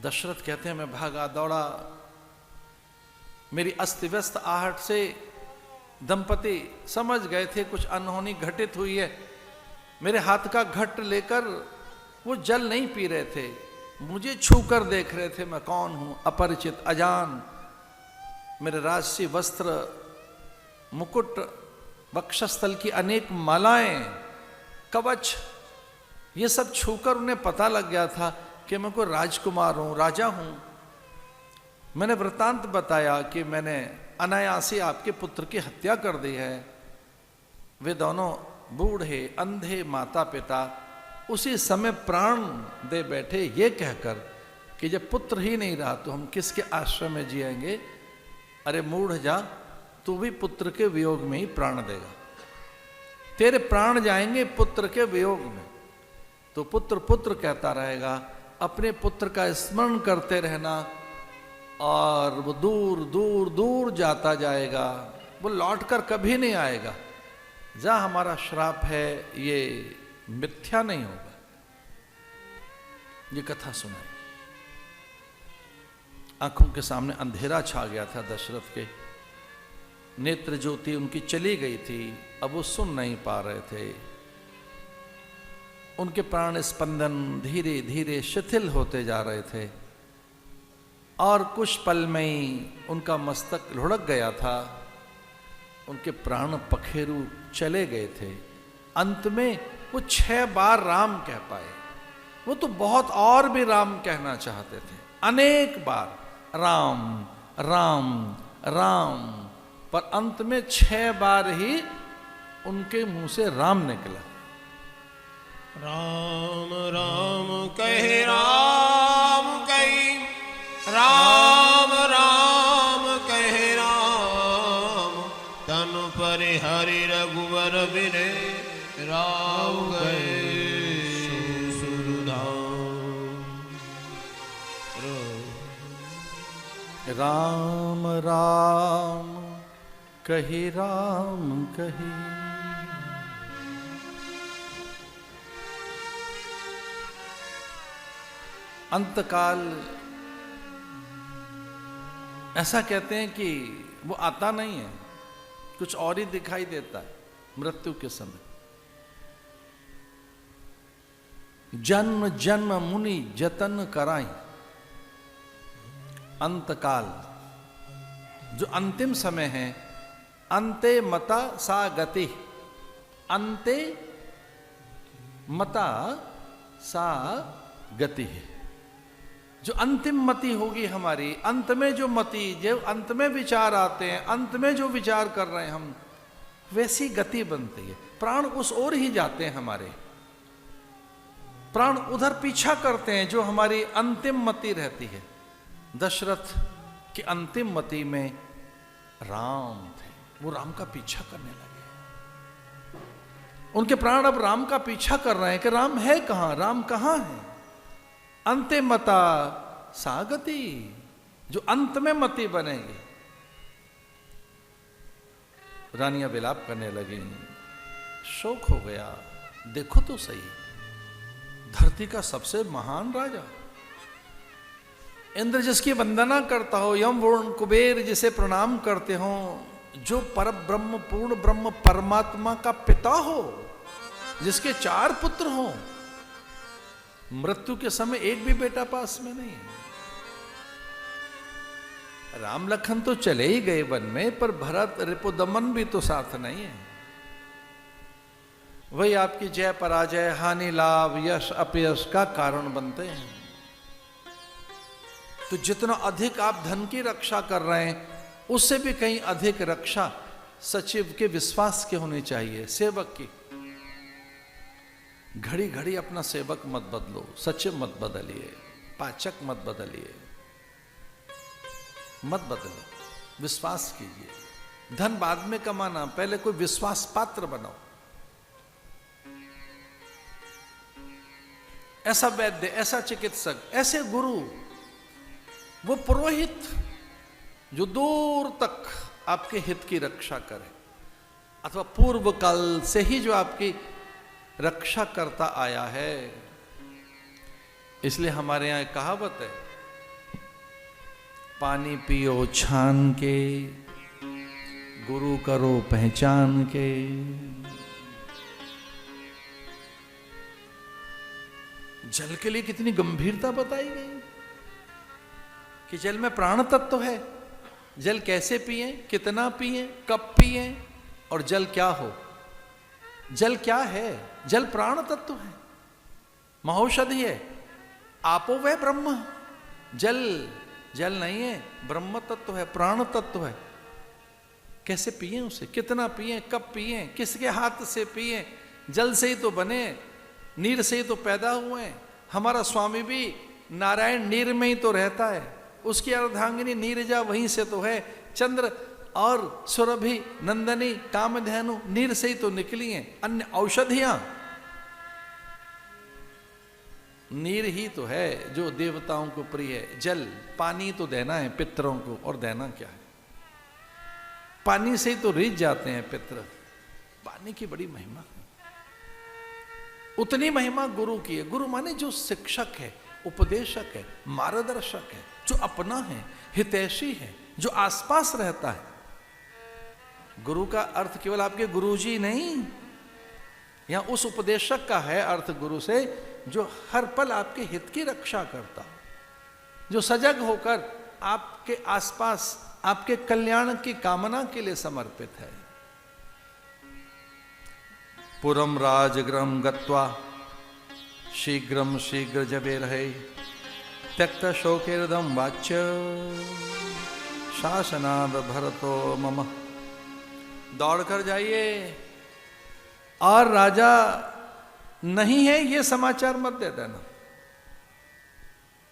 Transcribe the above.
दशरथ कहते हैं मैं भागा दौड़ा, मेरी अस्त व्यस्त आहट से दंपति समझ गए थे कुछ अनहोनी घटित हुई है। मेरे हाथ का घट लेकर वो जल नहीं पी रहे थे, मुझे छूकर देख रहे थे मैं कौन हूं, अपरिचित अजान। मेरे राजसी वस्त्र, मुकुट, वक्षस्थल की अनेक मालाएं, कवच, ये सब छूकर उन्हें पता लग गया था कि मैं कोई राजकुमार हूं, राजा हूं। मैंने वृतांत बताया कि मैंने अनायासी आपके पुत्र की हत्या कर दी है। वे दोनों बूढ़े अंधे माता पिता उसी समय प्राण दे बैठे, ये कहकर कि जब पुत्र ही नहीं रहा तो हम किसके आश्रय में जिएंगे। अरे मूढ़ जा, तू भी पुत्र के वियोग में ही प्राण देगा, तेरे प्राण जाएंगे पुत्र के वियोग में। तो पुत्र पुत्र कहता रहेगा, अपने पुत्र का स्मरण करते रहना, और वो दूर दूर दूर जाता जाएगा, वो लौटकर कभी नहीं आएगा। जा हमारा श्राप है, ये मिथ्या नहीं होगा। ये कथा सुनाई, आंखों के सामने अंधेरा छा गया था दशरथ के, नेत्र ज्योति उनकी चली गई थी, अब वो सुन नहीं पा रहे थे। उनके प्राण स्पंदन धीरे धीरे शिथिल होते जा रहे थे, और कुछ पल में ही उनका मस्तक लुढ़क गया था, उनके प्राण पखेरु चले गए थे। अंत में वो 6 बार राम कह पाए। वो तो बहुत और भी राम कहना चाहते थे, अनेक बार राम राम राम, पर अंत में 6 बार ही उनके मुंह से राम निकला। राम राम कहे राम कही, राम राम कहे राम, तन पर हरि रघुवर बिने, राम गए सुरधाम। राम राम कही राम कही, अंतकाल ऐसा कहते हैं कि वो आता नहीं है, कुछ और ही दिखाई देता है मृत्यु के समय। जन्म जन्म मुनि जतन कराई, अंतकाल जो अंतिम समय है, अंते मता सा गति, अंते मता सा गति है, जो अंतिम मति होगी हमारी, अंत में जो मति, जो अंत में विचार आते हैं, अंत में जो विचार कर रहे हैं हम, वैसी गति बनती है। प्राण उस ओर ही जाते हैं हमारे, प्राण उधर पीछा करते हैं जो हमारी अंतिम मति रहती है। दशरथ की अंतिम मति में राम थे, वो राम का पीछा करने लगे। उनके प्राण अब राम का पीछा कर रहे हैं कि राम है कहां, राम कहां है। अंते मता सागति, जो अंत में मति बनेगी। रानियां विलाप करने लगी, शोक हो गया। देखो तो सही, धरती का सबसे महान राजा, इंद्र जिसकी वंदना करता हो, यम वरुण कुबेर जिसे प्रणाम करते हो, जो पर ब्रह्म पूर्ण ब्रह्म परमात्मा का पिता हो, जिसके 4 पुत्र हो, मृत्यु के समय एक भी बेटा पास में नहीं। राम लखन तो चले ही गए वन में, पर भरत रिपुदमन भी तो साथ नहीं है। वही आपकी जय पराजय, हानि लाभ, यश अपयश का कारण बनते हैं। तो जितना अधिक आप धन की रक्षा कर रहे हैं, उससे भी कहीं अधिक रक्षा सचिव के विश्वास की होनी चाहिए, सेवक की। घड़ी घड़ी अपना सेवक मत बदलो, सचिव मत बदलिए, पाचक मत बदलिए, मत बदलो, विश्वास कीजिए। धन बाद में कमाना, पहले कोई विश्वास पात्र बनाओ। ऐसा वैद्य, ऐसा चिकित्सक, ऐसे गुरु, वो पुरोहित जो दूर तक आपके हित की रक्षा करे, अथवा पूर्व काल से ही जो आपकी रक्षा करता आया है। इसलिए हमारे यहां एक कहावत है, पानी पियो छान के, गुरु करो पहचान के। जल के लिए कितनी गंभीरता बताई गई कि जल में प्राण तत्व है। जल कैसे पिए, कितना पिए, कब पिए, और जल क्या हो। जल क्या है? जल प्राण तत्व है, महौषधि है। आपो वह ब्रह्म। जल जल नहीं है, ब्रह्म तत्व है, प्राण तत्व है। कैसे पिए उसे, कितना पिए, कब पिए, किसके हाथ से पिए। जल से ही तो बने, नीर से ही तो पैदा हुए। हमारा स्वामी भी नारायण नीर में ही तो रहता है, उसकी अर्धांगिनी नीरजा वहीं से तो है। चंद्र और सुरभि, नंदनी, कामधेनु नीर से ही तो निकली हैं। अन्य औषधियां नीर ही तो है जो देवताओं को प्रिय है। जल पानी तो देना है पितरों को, और देना क्या है। पानी से ही तो रिझ जाते हैं पितर। पानी की बड़ी महिमा है। उतनी महिमा गुरु की है। गुरु माने जो शिक्षक है, उपदेशक है, मार्गदर्शक है, जो अपना है, हितैषी है, जो आसपास रहता है। गुरु का अर्थ केवल आपके गुरुजी नहीं, यहां उस उपदेशक का है अर्थ गुरु से जो हर पल आपके हित की रक्षा करता, जो सजग होकर आपके आसपास आपके कल्याण की कामना के लिए समर्पित है। पुरम राजगृहं गत्वा शीघ्रम शीघ्र जबे रहे, त्यक्त शोकेरदम वाच्य शासनाद भरतो मम। दौड़कर जाइए, और राजा नहीं है ये समाचार मत दे देना।